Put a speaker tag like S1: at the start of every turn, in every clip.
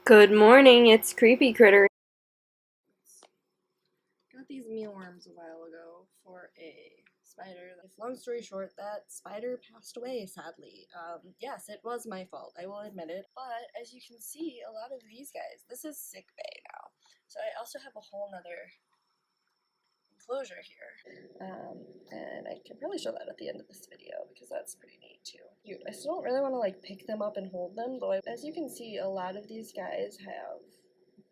S1: Good morning, it's Creepy Critter.
S2: Got these mealworms a while ago for a spider. Long story short, that spider passed away, sadly. Yes, it was my fault, I will admit it. But as you can see, a lot of these guys, this is sick bay now. So I also have a whole nother enclosure here. And I can probably show that at the end of this video because that's pretty neat too. I still don't really want to like pick them up and hold them, though as you can see, a lot of these guys have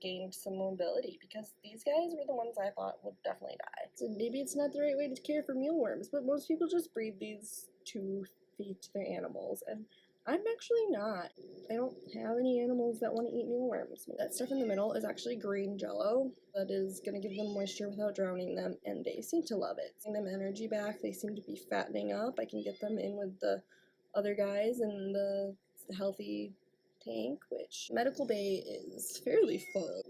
S2: gained some mobility because these guys were the ones I thought would definitely die. So maybe it's not the right way to care for mealworms, but most people just breed these to feed to their animals, and I'm actually not. I don't have any animals that want to eat mealworms. That stuff in the middle is actually green jello that is going to give them moisture without drowning them, and they seem to love it. Giving them energy back, they seem to be fattening up. I can get them in with the other guys and the healthy tank, which medical bay is fairly full.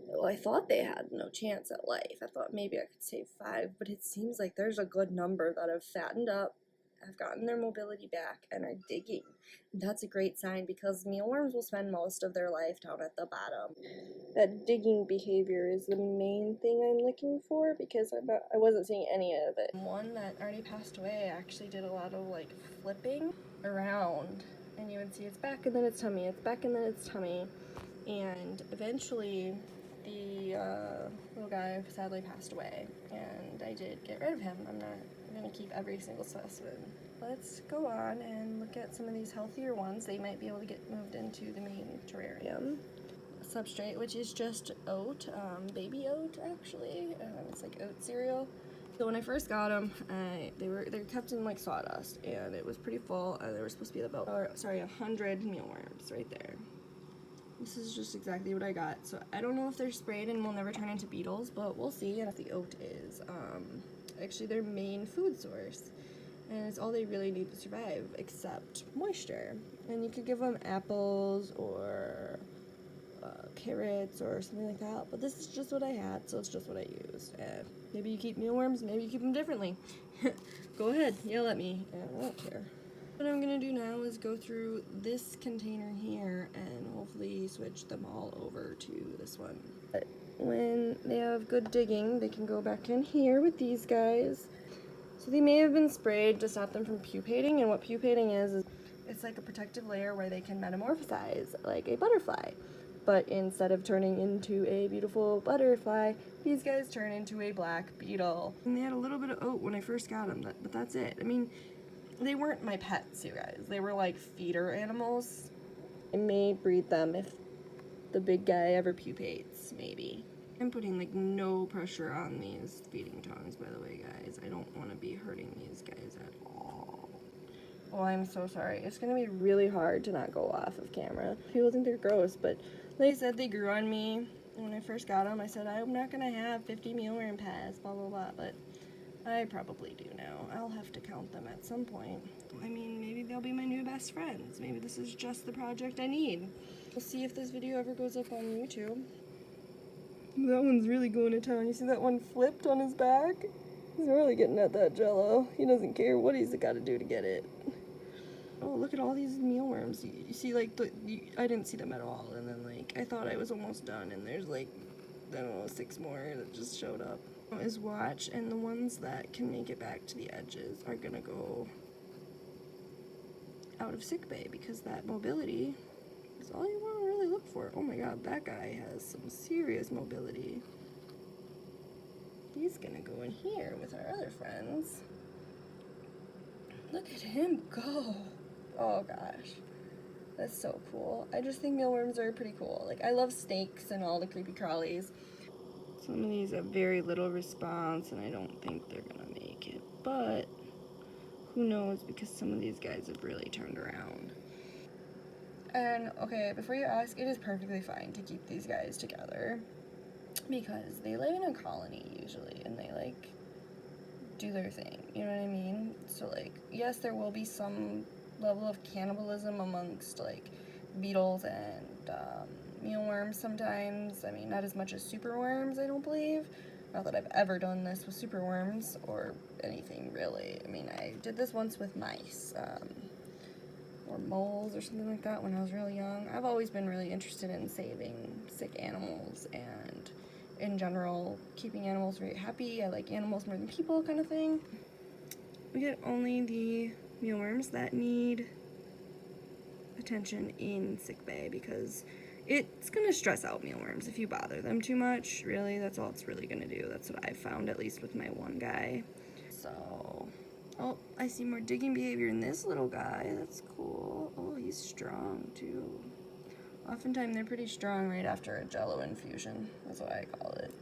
S2: Well, I thought they had no chance at life. I thought maybe I could save 5, but it seems like there's a good number that have fattened up, have gotten their mobility back, and are digging. That's a great sign because mealworms will spend most of their life down at the bottom. That digging behavior is the main thing I'm looking for because I wasn't seeing any of it. One that already passed away actually did a lot of like flipping around, and you would see its back and then its tummy, its back and then its tummy, and eventually the little guy sadly passed away, and I did get rid of him. I'm going to keep every single specimen. Let's go on and look at some of these healthier ones. They might be able to get moved into the main terrarium. Substrate, which is just oat, baby oat actually. It's like oat cereal. So when I first got them, they're kept in like sawdust, and it was pretty full. There were supposed to be about 100 mealworms right there. This is just exactly what I got. So I don't know if they're sprayed and will never turn into beetles, but we'll see. And if the oat is actually their main food source, and it's all they really need to survive except moisture. And you could give them apples or carrots or something like that, but this is just what I had, so it's just what I used. Maybe you keep mealworms, maybe you keep them differently. Go ahead, yell at me, I don't care. What I'm gonna do now is go through this container here and hopefully switch them all over to this one. But when they have good digging, they can go back in here with these guys. So they may have been sprayed to stop them from pupating, and what pupating is it's like a protective layer where they can metamorphosize like a butterfly. But instead of turning into a beautiful butterfly, these guys turn into a black beetle. And they had a little bit of oat when I first got them, but that's it. I mean, they weren't my pets, you guys. They were like feeder animals. I may breed them if the big guy ever pupates, maybe. I'm putting like no pressure on these feeding tongs, by the way, guys. I don't want to be hurting these guys at all. Oh, I'm so sorry. It's gonna be really hard to not go off of camera. People think they're gross, but like I said, they grew on me. When I first got them, I said, I'm not gonna have 50 mealworm pads, blah, blah, blah, but I probably do now. I'll have to count them at some point. I mean, maybe they'll be my new best friends. Maybe this is just the project I need. We'll see if this video ever goes up on YouTube. That one's really going to town. You see that one flipped on his back? He's really getting at that jello. He doesn't care what he's got to do to get it. Oh, look at all these mealworms. You see, like, I didn't see them at all. And then, like, I thought I was almost done. And there's, like, I don't know, 6 more that just showed up. Is watch, and the ones that can make it back to the edges are going to go out of sick bay because that mobility is all you want to really look for. Oh my god, that guy has some serious mobility. He's gonna go in here with our other friends. Look at him go. Oh gosh. That's so cool. I just think mealworms are pretty cool. Like, I love snakes and all the creepy crawlies. Some of these have very little response, and I don't think they're gonna make it. But who knows, because some of these guys have really turned around. And, okay, before you ask, it is perfectly fine to keep these guys together because they live in a colony usually, and they, like, do their thing, you know what I mean? So, like, yes, there will be some level of cannibalism amongst, like, beetles and mealworms sometimes. I mean, not as much as superworms, I don't believe. Not that I've ever done this with superworms or anything, really. I mean, I did this once with mice. or moles or something like that when I was really young. I've always been really interested in saving sick animals and in general keeping animals very happy. I like animals more than people kind of thing. We get only the mealworms that need attention in sick bay because it's gonna stress out mealworms if you bother them too much. Really, that's all it's really gonna do. That's what I've found, at least with my one guy. So, oh, I see more digging behavior in this little guy. That's cool. Oh, he's strong too. Oftentimes they're pretty strong right after a jello infusion. That's what I call it.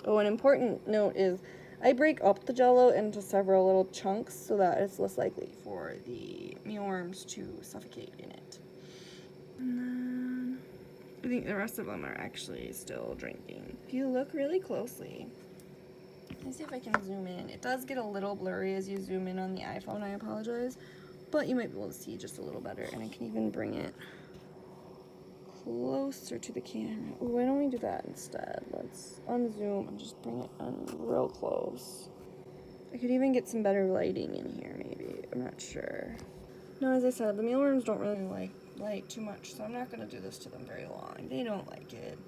S2: Oh, an important note is I break up the jello into several little chunks so that it's less likely for the mealworms to suffocate in it. And then I think the rest of them are actually still drinking. If you look really closely, let's see if I can zoom in. It does get a little blurry as you zoom in on the iPhone, I apologize, but you might be able to see just a little better, and I can even bring it closer to the camera. Oh, why don't we do that instead? Let's unzoom and just bring it on real close. I could even get some better lighting in here, maybe. I'm not sure. No, as I said, the mealworms don't really like light too much, so I'm not going to do this to them very long. They don't like it.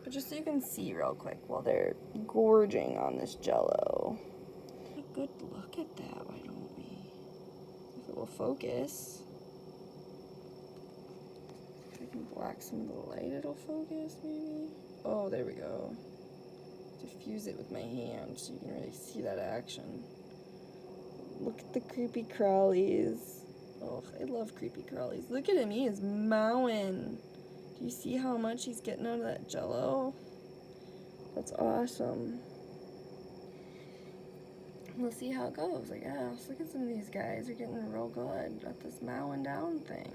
S2: But just so you can see real quick while they're gorging on this jello. A good look at that, why don't we? If it will focus. If I can block some of the light, it'll focus, maybe? Oh, there we go. Diffuse it with my hand so you can really see that action. Look at the creepy crawlies. Oh, I love creepy crawlies. Look at him, he is mowing. Do you see how much he's getting out of that jello? That's awesome. We'll see how it goes, I guess. Look at some of these guys. They're getting real good at this mowing down thing.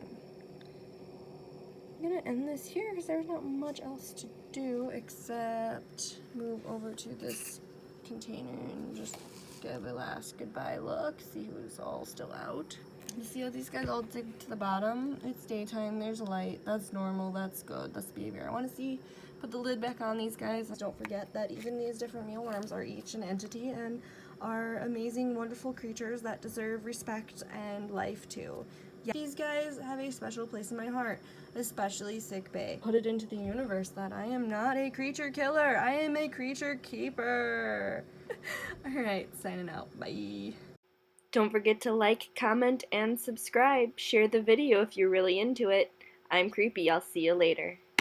S2: I'm gonna end this here because there's not much else to do except move over to this container and just give a last goodbye look, see who's all still out. You see how these guys all dig to the bottom? It's daytime, there's a light, that's normal, that's good, that's behavior I want to see. Put the lid back on these guys. Don't forget that even these different mealworms are each an entity and are amazing, wonderful creatures that deserve respect and life too. Yeah, these guys have a special place in my heart, especially sickbay. Put it into the universe that I am not a creature killer, I am a creature keeper. Alright, signing out. Bye.
S1: Don't forget to like, comment, and subscribe. Share the video if you're really into it. I'm Creepy. I'll see you later.